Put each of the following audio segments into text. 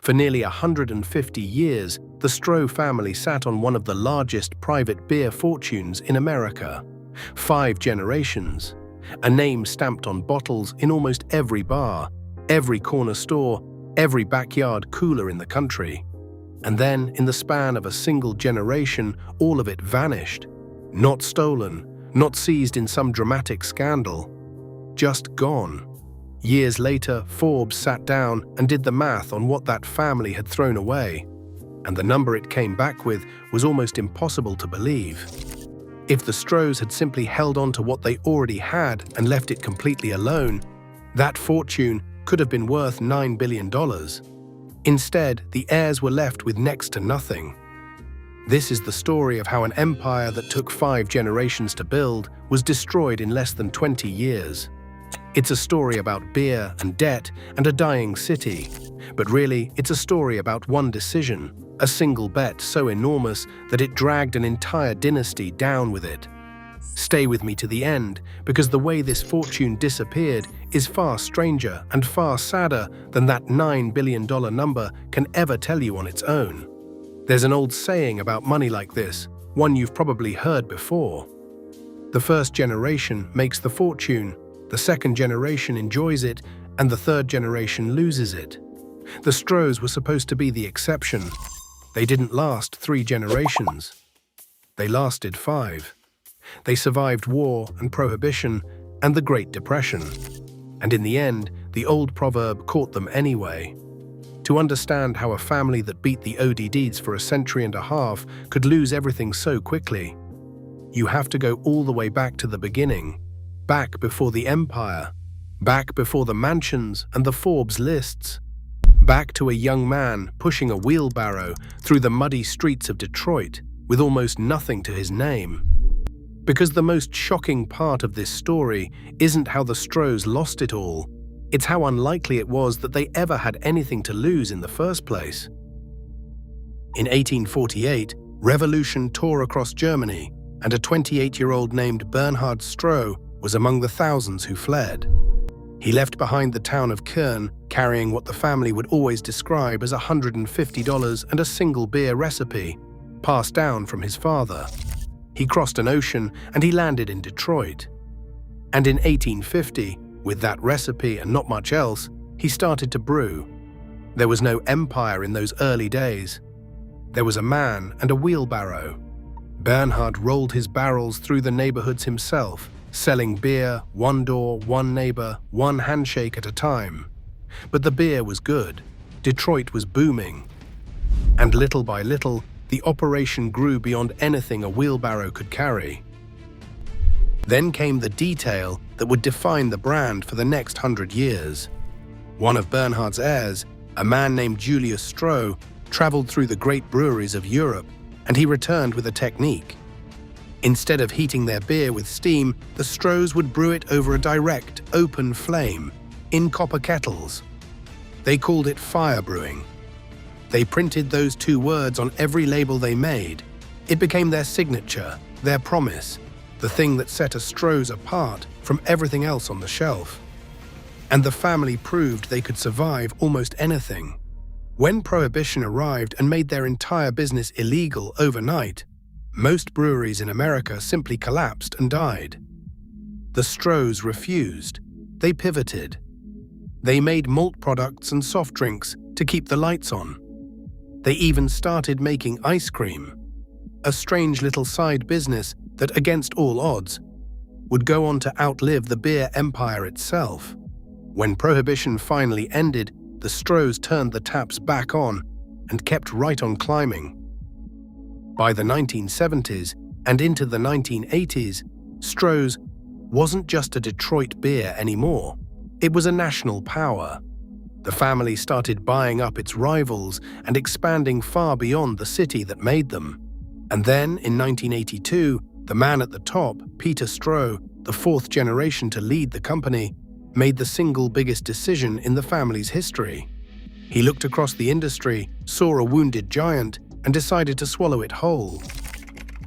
For nearly 150 years, the Stroh family sat on one of the largest private beer fortunes in America. 5 generations. A name stamped on bottles in almost every bar, every corner store, every backyard cooler in the country. And then, in the span of a single generation, all of it vanished. Not stolen, not seized in some dramatic scandal. Just gone. Years later, Forbes sat down and did the math on what that family had thrown away. And the number it came back with was almost impossible to believe. If the Strohs had simply held on to what they already had and left it completely alone, that fortune could have been worth $9 billion. Instead, the heirs were left with next to nothing. This is the story of how an empire that took 5 generations to build was destroyed in less than 20 years. It's a story about beer and debt and a dying city. But really, it's a story about one decision, a single bet so enormous that it dragged an entire dynasty down with it. Stay with me to the end, because the way this fortune disappeared is far stranger and far sadder than that $9 billion number can ever tell you on its own. There's an old saying about money like this, one you've probably heard before. The first generation makes the fortune, the second generation enjoys it, and the third generation loses it. The Strohs were supposed to be the exception. They didn't last 3 generations. They lasted 5. They survived war and Prohibition and the Great Depression. And in the end, the old proverb caught them anyway. To understand how a family that beat the ODDs for a century and a half could lose everything so quickly, you have to go all the way back to the beginning, back before the empire, back before the mansions and the Forbes lists, back to a young man pushing a wheelbarrow through the muddy streets of Detroit with almost nothing to his name. Because the most shocking part of this story isn't how the Strohs lost it all, it's how unlikely it was that they ever had anything to lose in the first place. In 1848, revolution tore across Germany, and a 28-year-old named Bernhard Stroh was among the thousands who fled. He left behind the town of Köln, carrying what the family would always describe as $150 and a single beer recipe, passed down from his father. He crossed an ocean and he landed in Detroit. And in 1850, with that recipe and not much else, he started to brew. There was no empire in those early days. There was a man and a wheelbarrow. Bernhard rolled his barrels through the neighborhoods himself, selling beer, one door, one neighbor, one handshake at a time. But the beer was good. Detroit was booming. And little by little, the operation grew beyond anything a wheelbarrow could carry. Then came the detail that would define the brand for the next 100 years. One of Bernhard's heirs, a man named Julius Stroh, traveled through the great breweries of Europe, and he returned with a technique. Instead of heating their beer with steam, the Strohs would brew it over a direct, open flame, in copper kettles. They called it fire-brewing. They printed those 2 words on every label they made. It became their signature, their promise, the thing that set a Stroh's apart from everything else on the shelf. And the family proved they could survive almost anything. When Prohibition arrived and made their entire business illegal overnight, most breweries in America simply collapsed and died. The Strohs refused. They pivoted. They made malt products and soft drinks to keep the lights on. They even started making ice cream, a strange little side business that, against all odds, would go on to outlive the beer empire itself. When Prohibition finally ended, the Strohs turned the taps back on and kept right on climbing. By the 1970s and into the 1980s, Stroh's wasn't just a Detroit beer anymore. It was a national power. The family started buying up its rivals and expanding far beyond the city that made them. And then, in 1982, the man at the top, Peter Stroh, the 4th generation to lead the company, made the single biggest decision in the family's history. He looked across the industry, saw a wounded giant, and decided to swallow it whole.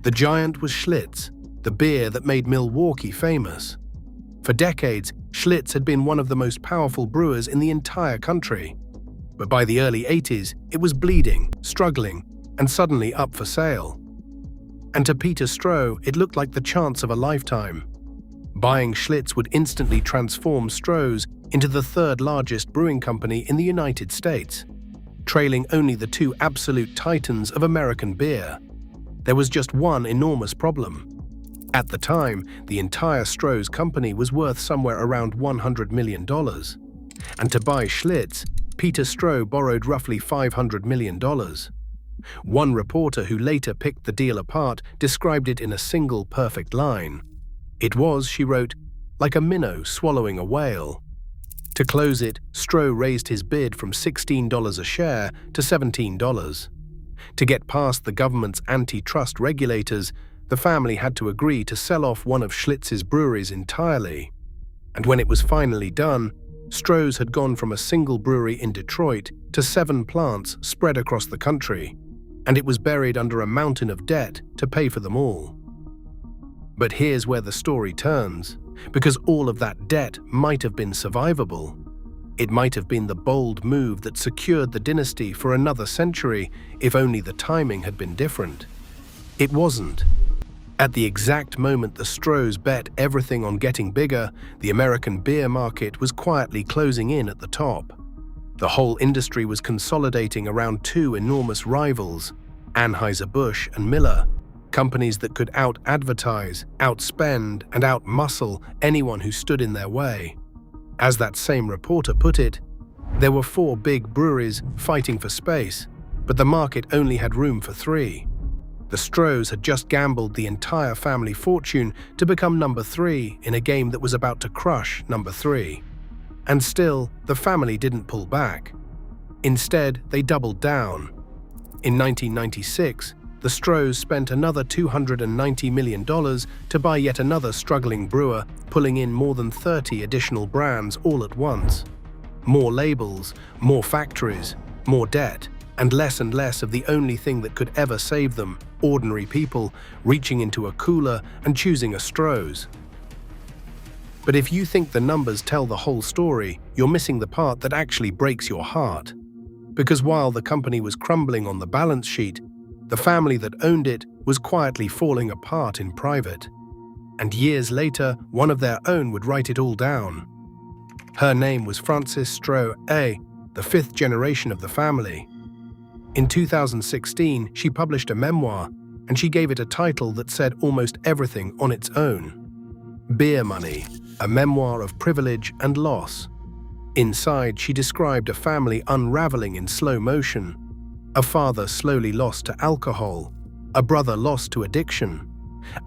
The giant was Schlitz, the beer that made Milwaukee famous. For decades, Schlitz had been one of the most powerful brewers in the entire country. But by the early 80s, it was bleeding, struggling, and suddenly up for sale. And to Peter Stroh, it looked like the chance of a lifetime. Buying Schlitz would instantly transform Stroh's into the third largest brewing company in the United States, trailing only the two absolute titans of American beer. There was just one enormous problem. At the time, the entire Stroh's company was worth somewhere around $100 million. And to buy Schlitz, Peter Stroh borrowed roughly $500 million. One reporter who later picked the deal apart described it in a single perfect line. It was, she wrote, like a minnow swallowing a whale. To close it, Stroh raised his bid from $16 a share to $17. To get past the government's antitrust regulators, the family had to agree to sell off one of Schlitz's breweries entirely. And when it was finally done, Stroh's had gone from a single brewery in Detroit to 7 plants spread across the country, and it was buried under a mountain of debt to pay for them all. But here's where the story turns, because all of that debt might have been survivable. It might have been the bold move that secured the dynasty for another century if only the timing had been different. It wasn't. At the exact moment the Strohs bet everything on getting bigger, the American beer market was quietly closing in at the top. The whole industry was consolidating around two enormous rivals, Anheuser-Busch and Miller, companies that could out-advertise, outspend, and out-muscle anyone who stood in their way. As that same reporter put it, there were 4 big breweries fighting for space, but the market only had room for 3. The Strohs had just gambled the entire family fortune to become number 3 in a game that was about to crush number 3. And still, the family didn't pull back. Instead, they doubled down. In 1996, the Strohs spent another $290 million to buy yet another struggling brewer, pulling in more than 30 additional brands all at once. More labels, more factories, more debt, and less of the only thing that could ever save them, ordinary people, reaching into a cooler and choosing a Stroh's. But if you think the numbers tell the whole story, you're missing the part that actually breaks your heart. Because while the company was crumbling on the balance sheet, the family that owned it was quietly falling apart in private. And years later, one of their own would write it all down. Her name was Frances Stroh, the 5th generation of the family. In 2016, she published a memoir, and she gave it a title that said almost everything on its own. Beer Money, a memoir of privilege and loss. Inside, she described a family unraveling in slow motion, a father slowly lost to alcohol, a brother lost to addiction,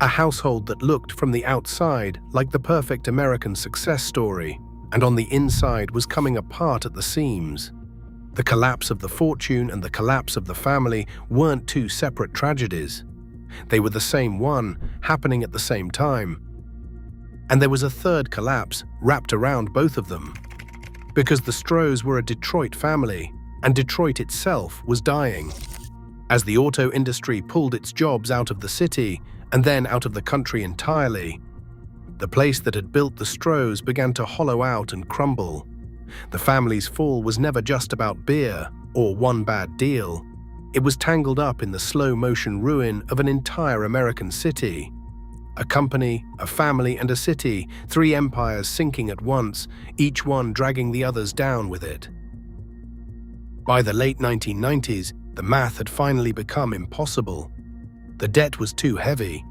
a household that looked from the outside like the perfect American success story, and on the inside was coming apart at the seams. The collapse of the fortune and the collapse of the family weren't two separate tragedies. They were the same one, happening at the same time. And there was a third collapse wrapped around both of them. Because the Strohs were a Detroit family, and Detroit itself was dying. As the auto industry pulled its jobs out of the city, and then out of the country entirely, the place that had built the Strohs began to hollow out and crumble. The family's fall was never just about beer or one bad deal. It was tangled up in the slow-motion ruin of an entire American city. A company, a family, and a city, 3 empires sinking at once, each one dragging the others down with it. By the late 1990s, the math had finally become impossible. The debt was too heavy.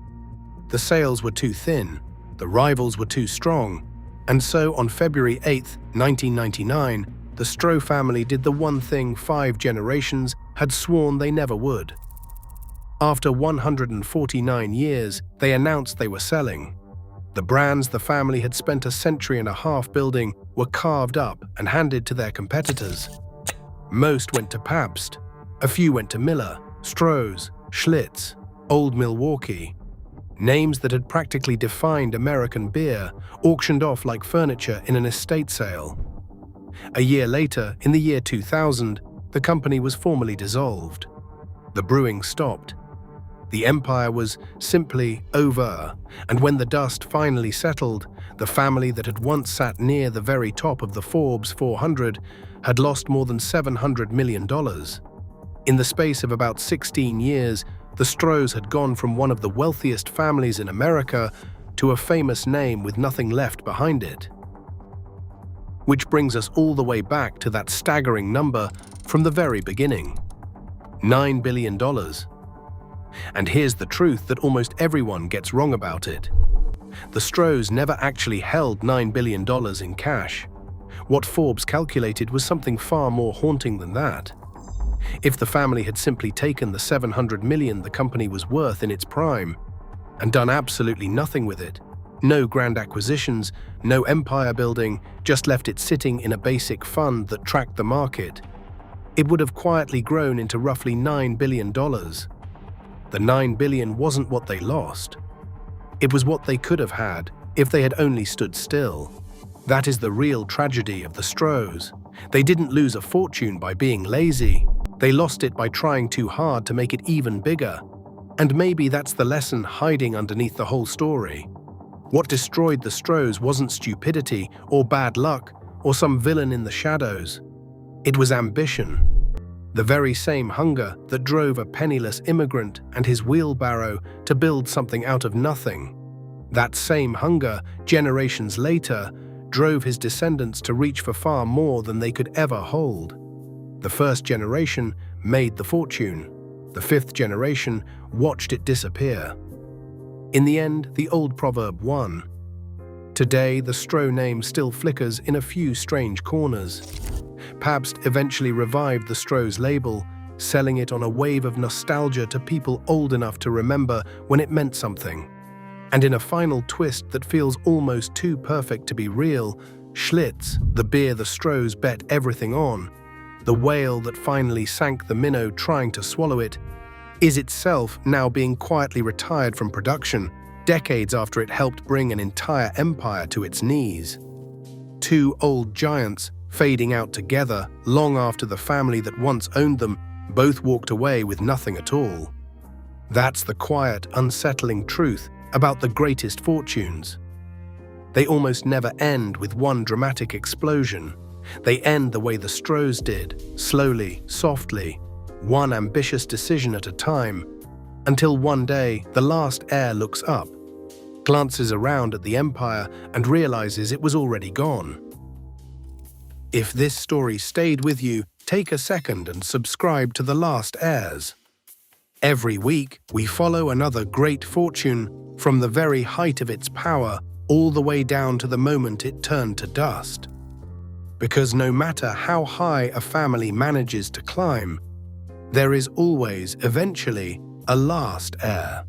The sales were too thin. The rivals were too strong. And so on February 8, 1999, the Stroh family did the one thing 5 generations had sworn they never would. After 149 years, they announced they were selling. The brands the family had spent a century and a half building were carved up and handed to their competitors. Most went to Pabst. A few went to Miller, Stroh's, Schlitz, Old Milwaukee. Names that had practically defined American beer, auctioned off like furniture in an estate sale. A year later, in the year 2000, the company was formally dissolved. The brewing stopped. The empire was simply over, and when the dust finally settled, the family that had once sat near the very top of the Forbes 400 had lost more than $700 million. In the space of about 16 years, the Strohs had gone from one of the wealthiest families in America to a famous name with nothing left behind it. Which brings us all the way back to that staggering number from the very beginning: $9 billion. And here's the truth that almost everyone gets wrong about it. The Strohs never actually held $9 billion in cash. What Forbes calculated was something far more haunting than that. If the family had simply taken the $700 million the company was worth in its prime and done absolutely nothing with it, no grand acquisitions, no empire building, just left it sitting in a basic fund that tracked the market, it would have quietly grown into roughly $9 billion. The $9 billion wasn't what they lost. It was what they could have had if they had only stood still. That is the real tragedy of the Strohs. They didn't lose a fortune by being lazy. They lost it by trying too hard to make it even bigger. And maybe that's the lesson hiding underneath the whole story. What destroyed the Strohs wasn't stupidity or bad luck or some villain in the shadows. It was ambition. The very same hunger that drove a penniless immigrant and his wheelbarrow to build something out of nothing. That same hunger, generations later, drove his descendants to reach for far more than they could ever hold. The first generation made the fortune. The fifth generation watched it disappear. In the end, the old proverb won. Today, the Stroh name still flickers in a few strange corners. Pabst eventually revived the Stroh's label, selling it on a wave of nostalgia to people old enough to remember when it meant something. And in a final twist that feels almost too perfect to be real, Schlitz, the beer the Strohs bet everything on, the whale that finally sank the minnow trying to swallow it, is itself now being quietly retired from production, decades after it helped bring an entire empire to its knees. Two old giants fading out together long after the family that once owned them both walked away with nothing at all. That's the quiet, unsettling truth about the greatest fortunes. They almost never end with one dramatic explosion. They end the way the Strohs did, slowly, softly, one ambitious decision at a time, until one day the last heir looks up, glances around at the empire and realizes it was already gone. If this story stayed with you, take a second and subscribe to The Last Heirs. Every week, we follow another great fortune from the very height of its power all the way down to the moment it turned to dust. Because no matter how high a family manages to climb, there is always, eventually, a last heir.